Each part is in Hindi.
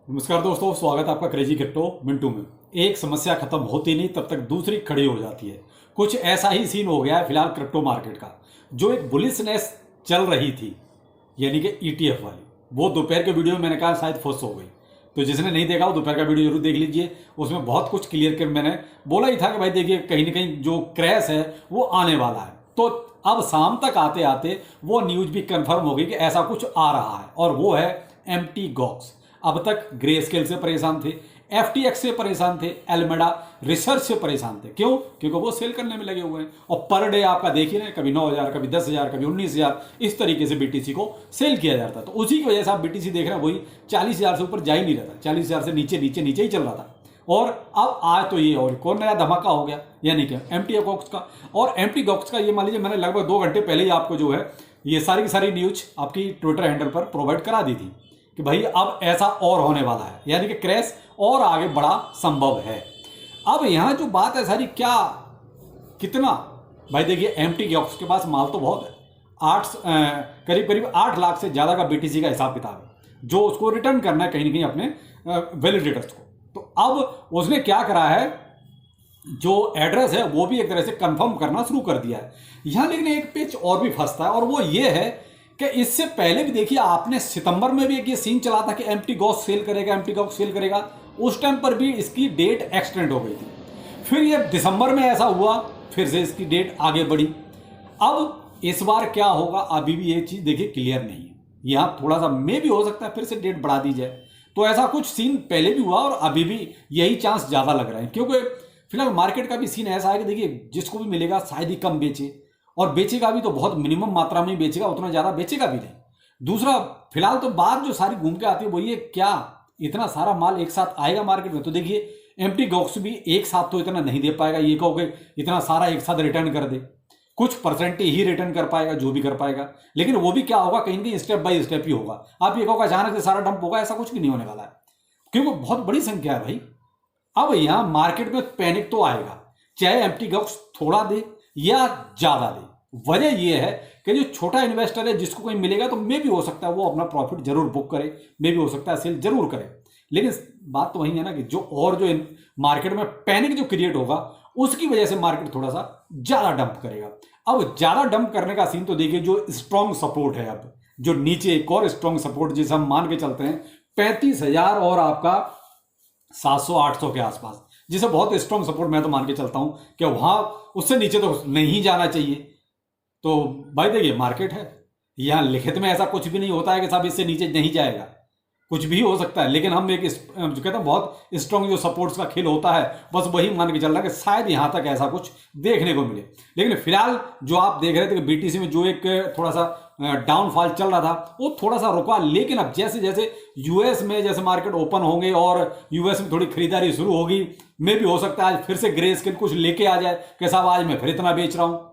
नमस्कार दोस्तों, स्वागत है आपका क्रेजी क्रिप्टो मिंटू में। एक समस्या खत्म होती नहीं तब तक दूसरी खड़ी हो जाती है। कुछ ऐसा ही सीन हो गया है फिलहाल क्रिप्टो मार्केट का। जो एक बुलिशनेस चल रही थी, यानी कि ईटीएफ वाली, वो दोपहर के वीडियो में मैंने कहा शायद फुस हो गई। तो जिसने नहीं देखा वो दोपहर का वीडियो जरूर देख लीजिए। उसमें बहुत कुछ क्लियर कर मैंने बोला ही था कि भाई देखिए कहीं ना कहीं जो क्रैश है वो आने वाला है। तो अब शाम तक आते आते वो न्यूज भी कंफर्म हो गई कि ऐसा कुछ आ रहा है, और वो है एम्प्टी गॉक्स। अब तक ग्रे स्केल से परेशान थे, एफटीएक्स से परेशान थे, एल्मेडा रिसर्च से परेशान थे। क्यों? क्योंकि वो सेल करने में लगे हुए हैं और पर डे आपका देखिए ना, कभी 9,000, कभी 10,000, कभी 19,000, इस तरीके से बीटीसी को सेल किया जाता है। तो उसी की वजह से आप बीटीसी देख रहे हैं वही 40,000 से ऊपर जा ही नहीं रहा था, 40,000 से नीचे नीचे नीचे ही चल रहा था। और अब आज तो ये और कौन नया धमाका हो गया, यानी कि एम्प्टी गॉक्स का। और एम्प्टी गॉक्स का ये मान लीजिए मैंने लगभग 2 घंटे पहले ही आपको जो है ये सारी की सारी न्यूज आपकी ट्विटर हैंडल पर प्रोवाइड करा दी थी कि भाई अब ऐसा और होने वाला है, यानी कि क्रैश और आगे बड़ा संभव है। अब यहां जो बात है सारी क्या, कितना, भाई देखिए एम्प्टी गॉक्स के पास माल तो बहुत है। करीब करीब 8 लाख से ज्यादा का बीटीसी का हिसाब किताब है, जो उसको रिटर्न करना है कहीं ना कहीं अपने वैलिडेटर्स को। तो अब उसने क्या करा है, जो एड्रेस है वो भी एक तरह से कंफर्म करना शुरू कर दिया है। यहां लेकिन एक पेच और भी फंसता है, और वो ये है कि इससे पहले भी देखिए आपने सितंबर में भी एक ये सीन चला था कि एम्प्टी गॉक्स सेल करेगा, एम्प्टी गॉक्स सेल करेगा। उस टाइम पर भी इसकी डेट एक्सटेंड हो गई थी। फिर ये दिसंबर में ऐसा हुआ, फिर से इसकी डेट आगे बढ़ी। अब इस बार क्या होगा अभी भी ये चीज देखिए क्लियर नहीं है। यहां थोड़ा सा मे भी हो सकता है फिर से डेट बढ़ा दी जाए। तो ऐसा कुछ सीन पहले भी हुआ और अभी भी यही चांस ज्यादा लग रहा है, क्योंकि फिलहाल मार्केट का भी सीन ऐसा है कि देखिए जिसको भी मिलेगा शायद ही कम बेचे, और बेचेगा भी तो बहुत मिनिमम मात्रा में ही बेचेगा, उतना ज्यादा बेचेगा भी नहीं। दूसरा, फिलहाल तो बात जो सारी घूम के आती है वो ये, क्या इतना सारा माल एक साथ आएगा मार्केट में? तो देखिए एम्प्टी गॉक्स भी एक साथ तो इतना नहीं दे पाएगा, ये कहो कि इतना सारा एक साथ रिटर्न कर दे। कुछ परसेंट ही रिटर्न कर पाएगा, जो भी कर पाएगा। लेकिन वो भी क्या होगा, कहीं कहीं स्टेप बाय स्टेप ही होगा। आप ये कहोगे अचानक से सारा डंप होगा, ऐसा कुछ भी नहीं होने वाला है, क्योंकि बहुत बड़ी संख्या है भाई। अब यहां मार्केट में पैनिक तो आएगा, चाहे एम्प्टी गॉक्स थोड़ा दे या ज्यादा दे। वजह यह है कि जो छोटा इन्वेस्टर है जिसको कहीं मिलेगा तो मे भी हो सकता है वो अपना प्रॉफिट जरूर बुक करे, मे भी हो सकता है सेल जरूर करे। लेकिन बात तो वही है ना कि जो मार्केट में पैनिक जो क्रिएट होगा उसकी वजह से मार्केट थोड़ा सा ज्यादा डंप करेगा। अब ज्यादा डंप करने का सीन तो देखिए, जो स्ट्रॉन्ग सपोर्ट है, अब जो नीचे एक और स्ट्रॉन्ग सपोर्ट जिसे हम मान के चलते हैं 35,000 और आपका 700-800 के आसपास, जिसे बहुत स्ट्रॉन्ग सपोर्ट मैं तो मान के चलता हूं कि वहां उससे नीचे तो नहीं जाना चाहिए। तो भाई देखिए मार्केट है, यहां लिखित में ऐसा कुछ भी नहीं होता है कि साहब इससे नीचे नहीं जाएगा, कुछ भी हो सकता है। लेकिन हम एक जो कहते हैं बहुत स्ट्रॉन्ग जो सपोर्ट्स का खेल होता है, बस वही मान के चल रहा है कि शायद यहां तक ऐसा कुछ देखने को मिले। लेकिन फिलहाल जो आप देख रहे थे कि बीटीसी में जो एक थोड़ा सा डाउनफॉल चल रहा था वो थोड़ा सा रुका। लेकिन अब जैसे जैसे यूएस में जैसे मार्केट ओपन होंगे और यूएस में थोड़ी खरीदारी शुरू होगी, में भी हो सकता है आज फिर से ग्रे स्केल कुछ लेके आ जाए कि साहब आज मैं फिर इतना बेच रहा हूं।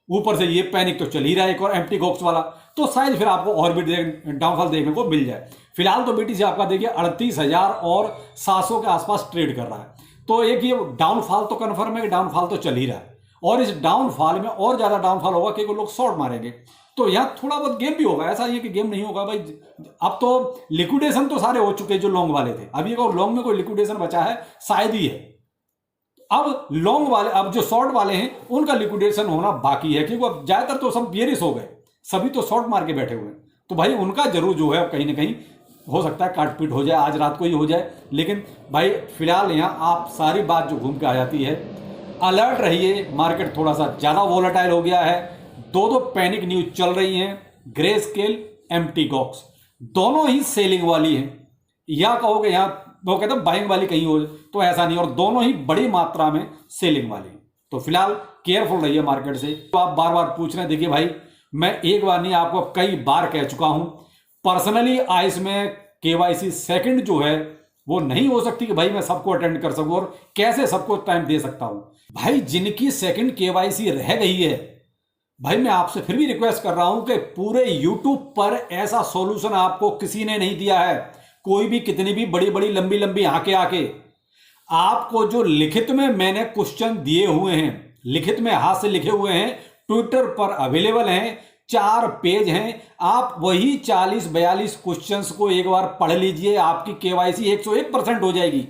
ऊपर से ये पैनिक तो चल ही रहा है एक और एम्प्टी गॉक्स वाला, तो शायद फिर आपको और भी डाउनफॉल देखने को मिल जाए। फिलहाल तो बीटीसी आपका देखिए 38,000 और 700 के आसपास ट्रेड कर रहा है। तो एक ये डाउनफॉल तो कन्फर्म है कि डाउनफॉल तो चल ही रहा है, और इस डाउनफॉल में और ज्यादा डाउनफॉल होगा क्योंकि लोग शॉर्ट मारेंगे। तो यहां थोड़ा बहुत गेम भी होगा, ऐसा ये कि गेम नहीं होगा भाई। अब तो लिक्विडेशन तो सारे हो चुके हैं जो लॉन्ग वाले थे, अभी एक और लॉन्ग में कोई लिक्विडेशन बचा है शायद ही है। अब लॉन्ग वाले, अब जो शॉर्ट वाले हैं उनका लिक्विडेशन होना बाकी है, क्योंकि अब ज्यादातर तो सब बियरिश हो गए, सभी तो शॉर्ट मार के बैठे हुए हैं। तो भाई उनका जरूर जो है कहीं ना कहीं हो सकता है काटपीट हो जाए, आज रात को ही हो जाए। लेकिन भाई फिलहाल यहाँ आप सारी बात जो घूम के आ जाती है, अलर्ट रहिए, मार्केट थोड़ा सा ज्यादा वोलेटाइल हो गया है। दो पैनिक न्यूज चल रही हैं, ग्रे स्केल, एम्प्टी गॉक्स, दोनों ही सेलिंग वाली हैं। या कहोगे यहाँ वो कहते हैं बाइंग वाली कहीं हो, तो ऐसा नहीं, और दोनों ही बड़ी मात्रा में सेलिंग वाली। तो फिलहाल केयरफुल रहिए मार्केट से। तो आप बार बार पूछ रहे हैं, देखिए भाई मैं एक बार नहीं आपको कई बार कह चुका हूं, पर्सनली आइस में केवाईसी सेकंड जो है वो नहीं हो सकती कि भाई मैं सबको अटेंड कर सकूं, और कैसे सबको टाइम दे सकता हूं। भाई जिनकी सेकंड केवाईसी रह गई है, भाई मैं आपसे फिर भी रिक्वेस्ट कर रहा हूं कि पूरे यूट्यूब पर ऐसा सॉल्यूशन आपको किसी ने नहीं दिया है। कोई भी कितनी भी बड़ी बड़ी लंबी लंबी आके आपको जो लिखित में मैंने क्वेश्चन दिए हुए हैं, लिखित में हाथ से लिखे हुए हैं, ट्विटर पर अवेलेबल हैं, 4 पेज हैं। आप वही 40-42 क्वेश्चंस को एक बार पढ़ लीजिए, आपकी केवाईसी 101% हो जाएगी।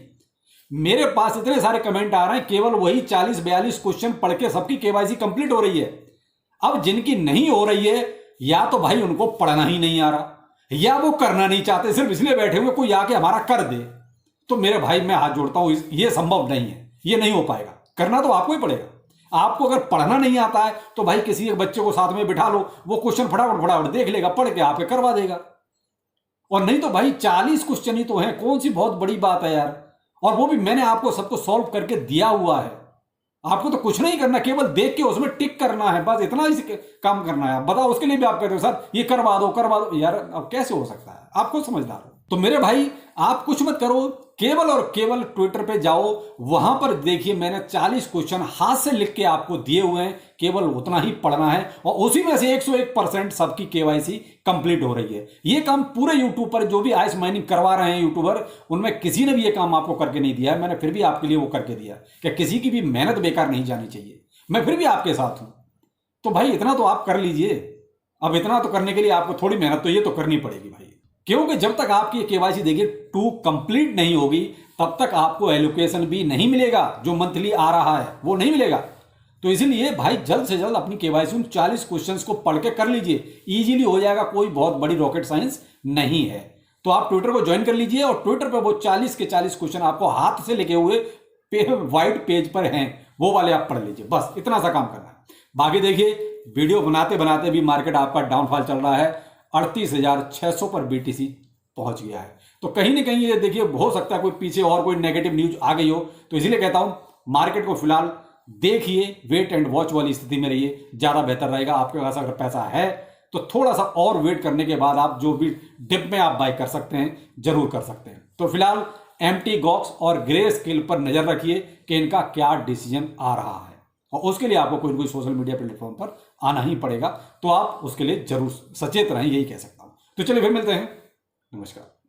मेरे पास इतने सारे कमेंट आ रहे हैं, केवल वही 40-42 क्वेश्चन पढ़ के सबकी केवाईसी कंप्लीट हो रही है। अब जिनकी नहीं हो रही है, या तो भाई उनको पढ़ना ही नहीं आ रहा, या वो करना नहीं चाहते, सिर्फ इसलिए बैठे हुए कोई आके हमारा कर दे। तो मेरे भाई मैं हाथ जोड़ता हूं, ये संभव नहीं है, ये नहीं हो पाएगा। करना तो आपको ही पड़ेगा। आपको अगर पढ़ना नहीं आता है तो भाई किसी एक बच्चे को साथ में बिठा लो, वो क्वेश्चन फटाफट फटाफट देख लेगा, पढ़ के आपके करवा देगा। और नहीं तो भाई 40 क्वेश्चन ही तो हैं, कौन सी बहुत बड़ी बात है यार। और वो भी मैंने आपको सबको सॉल्व करके दिया हुआ है। आपको तो कुछ नहीं करना, केवल देख के उसमें टिक करना है, बस इतना ही काम करना है। बताओ, उसके लिए भी आप कहते हो सर ये करवा दो यार, अब कैसे हो सकता है? आपको समझदार हो तो मेरे भाई आप कुछ मत करो, केवल और केवल ट्विटर पे जाओ, वहां पर देखिए मैंने 40 क्वेश्चन हाथ से लिख के आपको दिए हुए हैं, केवल उतना ही पढ़ना है और उसी में से 101% सबकी केवाईसी कंप्लीट हो रही है। ये काम पूरे यूट्यूब पर जो भी आइस माइनिंग करवा रहे हैं यूट्यूबर, उनमें किसी ने भी ये काम आपको करके नहीं दिया है। मैंने फिर भी आपके लिए वो करके दिया कि किसी की भी मेहनत बेकार नहीं जानी चाहिए। मैं फिर भी आपके साथ हूं, तो भाई इतना तो आप कर लीजिए। अब इतना तो करने के लिए आपको थोड़ी मेहनत तो ये तो करनी पड़ेगी भाई, क्योंकि जब तक आपकी केवाईसी देखिए 2 कंप्लीट नहीं होगी तब तक आपको एलोकेशन भी नहीं मिलेगा, जो मंथली आ रहा है वो नहीं मिलेगा। तो इसीलिए भाई जल्द से जल्द अपनी केवाईसी उन 40 क्वेश्चंस को पढ़ के कर लीजिए, इजीली हो जाएगा, कोई बहुत बड़ी रॉकेट साइंस नहीं है। तो आप ट्विटर को ज्वाइन कर लीजिए और ट्विटर पर वो 40 के 40 क्वेश्चन आपको हाथ से लिखे हुए व्हाइट पेज पर हैं, वो वाले आप पढ़ लीजिए, बस इतना सा काम करना है। बाकी देखिए वीडियो बनाते बनाते भी मार्केट आपका डाउनफॉल चल रहा है, 38,600 पर बीटीसी पहुंच गया है। तो कहीं ना कहीं ये देखिए हो सकता है कोई पीछे और कोई नेगेटिव न्यूज आ गई हो, तो इसीलिए कहता हूं मार्केट को फिलहाल देखिए, वेट एंड वॉच वाली स्थिति में रहिए, ज्यादा बेहतर रहेगा। आपके पास अगर पैसा है तो थोड़ा सा और वेट करने के बाद आप जो भी डिप में आप बाय कर सकते हैं जरूर कर सकते हैं। तो फिलहाल एमटी गॉक्स और ग्रे स्केल पर नजर रखिए कि इनका क्या डिसीजन आ रहा है, और उसके लिए आपको कोई ना कोई सोशल मीडिया प्लेटफॉर्म पर आना ही पड़ेगा। तो आप उसके लिए जरूर सचेत रहें, यही कह सकता हूं। तो चलिए फिर मिलते हैं, नमस्कार।